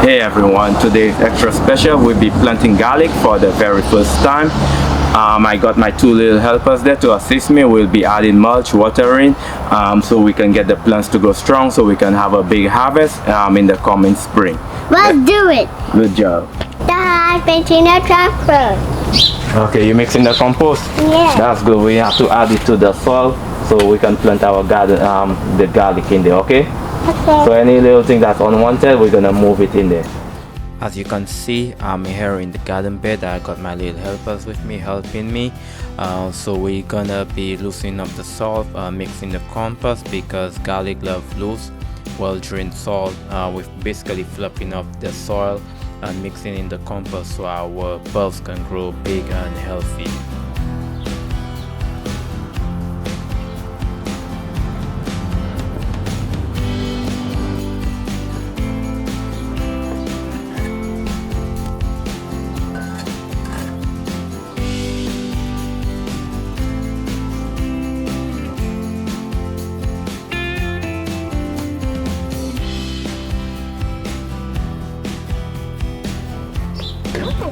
Hey everyone, today is extra special. We'll be planting garlic for the very first time. I got my two little helpers there to assist me. We'll be adding mulch, watering, so we can get the plants to go strong, so we can have a big harvest in the coming spring. Let's do it. Good job. Dad, painting a tractor. Okay, you mixing the compost? Yeah. That's good. We have to add it to the soil so we can plant our garden, the garlic in there, okay? Okay. So any little thing that's unwanted, we're gonna move it in there. As you can see, I'm here in the garden bed. I got my little helpers with me helping me. So we're gonna be loosening up the soil, mixing the compost, because garlic love loose, well drained soil. We're basically fluffing up the soil and mixing in the compost so our bulbs can grow big and healthy.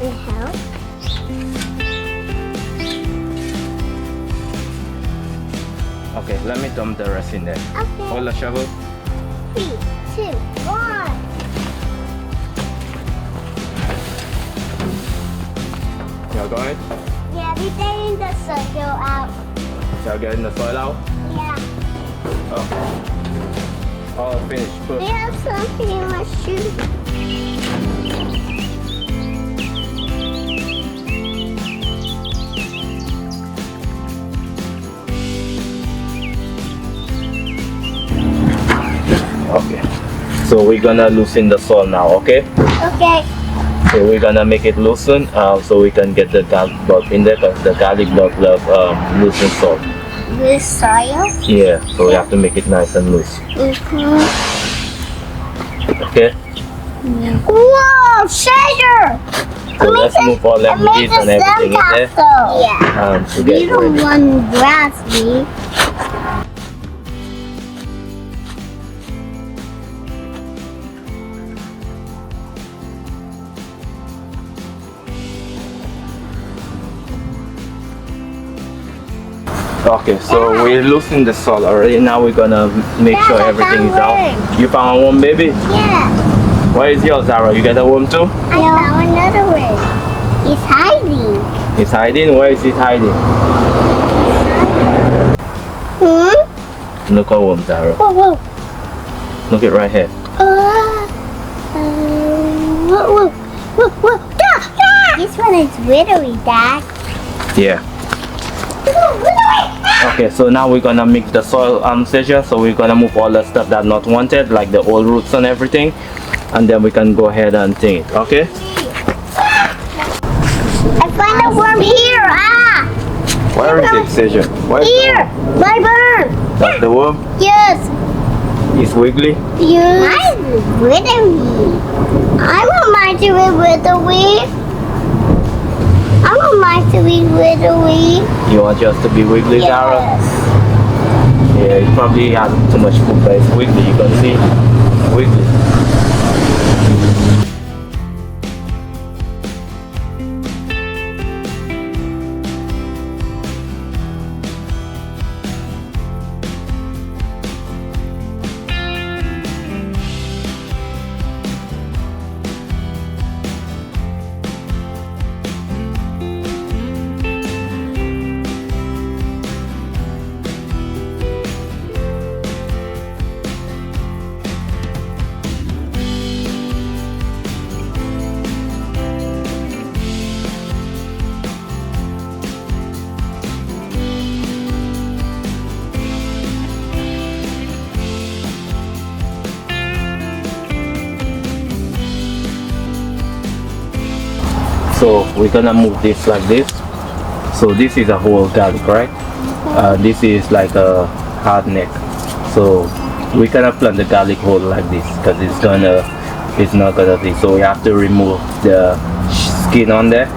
Help. Okay, let me dump the rest in there. Okay. Hold the shovel. 3, 2, 1. You're going? Yeah, we're getting the circle out. You're getting the soil out? Yeah. Okay. All finished. Good. We have something in my shoe. Okay. So we're gonna loosen the soil now, okay? Okay. So we're gonna make it loosen so we can get the garlic bulb in there, because the garlic bulb love loosen soil. This soil? Yeah, so we have to make it nice and loose. Okay? Whoa, treasure! So let's move all them weeds and everything in there Yeah. to get You don't ready. want grass, me. Okay, so we're loosening the soil already. Now we're gonna make Dad, sure I everything is found out. You found a worm, baby? Yeah. Where is yours, Zara? You get a worm too? I found another one. It's hiding. It's hiding? Where is it hiding? Hmm? Look at worm, Zara. Whoa, whoa. Look it right here. Whoa, whoa, whoa, whoa. This one is withery, Dad. Yeah. Okay, so now we're gonna mix the soil session. So we're gonna move all the stuff that's not wanted, like the old roots and everything, and then we can go ahead and think it, okay? I found a worm here. Ah! Where is it, Session? Where is Here! My worm! That's the worm? Yes! It's wiggly? Yes! Mine is withery. I want mine to be withery. I want mine to be withery. You want yours to be wiggly, Zara? Yes. Yeah, it probably has too much food, but it's wiggly. You can see it's wiggly. So we're gonna move this like this. So this is a whole garlic, right? This is like a hard neck. So we cannot plant the garlic whole like this, because it's not gonna be. So we have to remove the skin on there,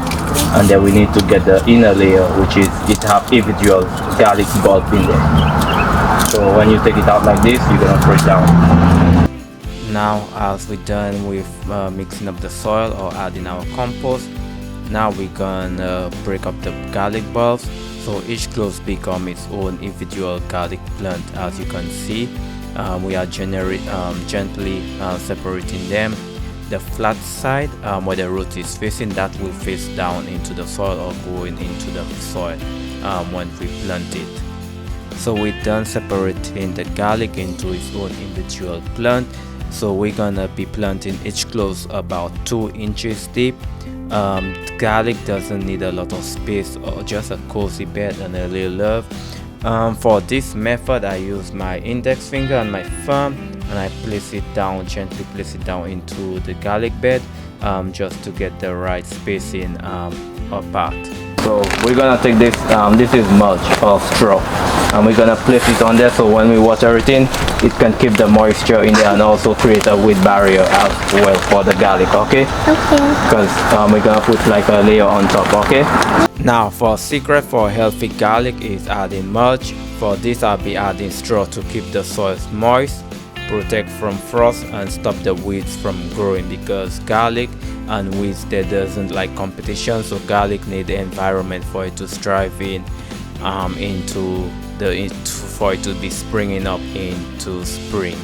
and then we need to get the inner layer, which is it have individual garlic bulb in there. So when you take it out like this, you're gonna throw it down. Now as we're done with mixing up the soil or adding our compost, now we're gonna break up the garlic bulbs so each clove become its own individual garlic plant. As you can see, we are gently separating them. The flat side where the root is facing, that will face down into the soil or going into the soil when we plant it. So we're done separating the garlic into its own individual plant. So we're gonna be planting each clove about 2 inches deep. Garlic doesn't need a lot of space or just a cozy bed and a little love. For this method, I use my index finger and my thumb, and I place it down, gently place it down into the garlic bed, just to get the right spacing apart. So we're gonna take this, this is mulch or straw, and we're gonna place it on there so when we water it in, it can keep the moisture in there and also create a weed barrier as well for the garlic, okay? Okay. Because we're gonna put like a layer on top, okay? Now for a secret for healthy garlic is adding mulch. For this I'll be adding straw to keep the soil moist, protect from frost and stop the weeds from growing, because garlic and weeds, they doesn't like competition, so garlic need the environment for it to strive in for it to be springing up into spring.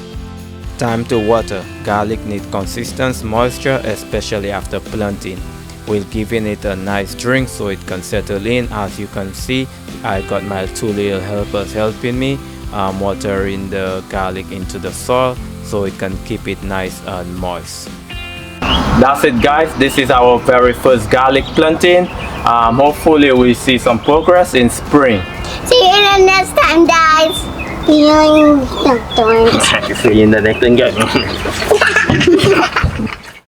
Time to water. Garlic need consistent moisture, especially after planting. We're giving it a nice drink so it can settle in. As you can see, I got my 2 little helpers helping me watering the garlic into the soil so it can keep it nice and moist. That's it guys, this is our very first garlic planting. Hopefully we see some progress in spring. See you in the next time, guys. See you in the next time. See you in the next one, guys.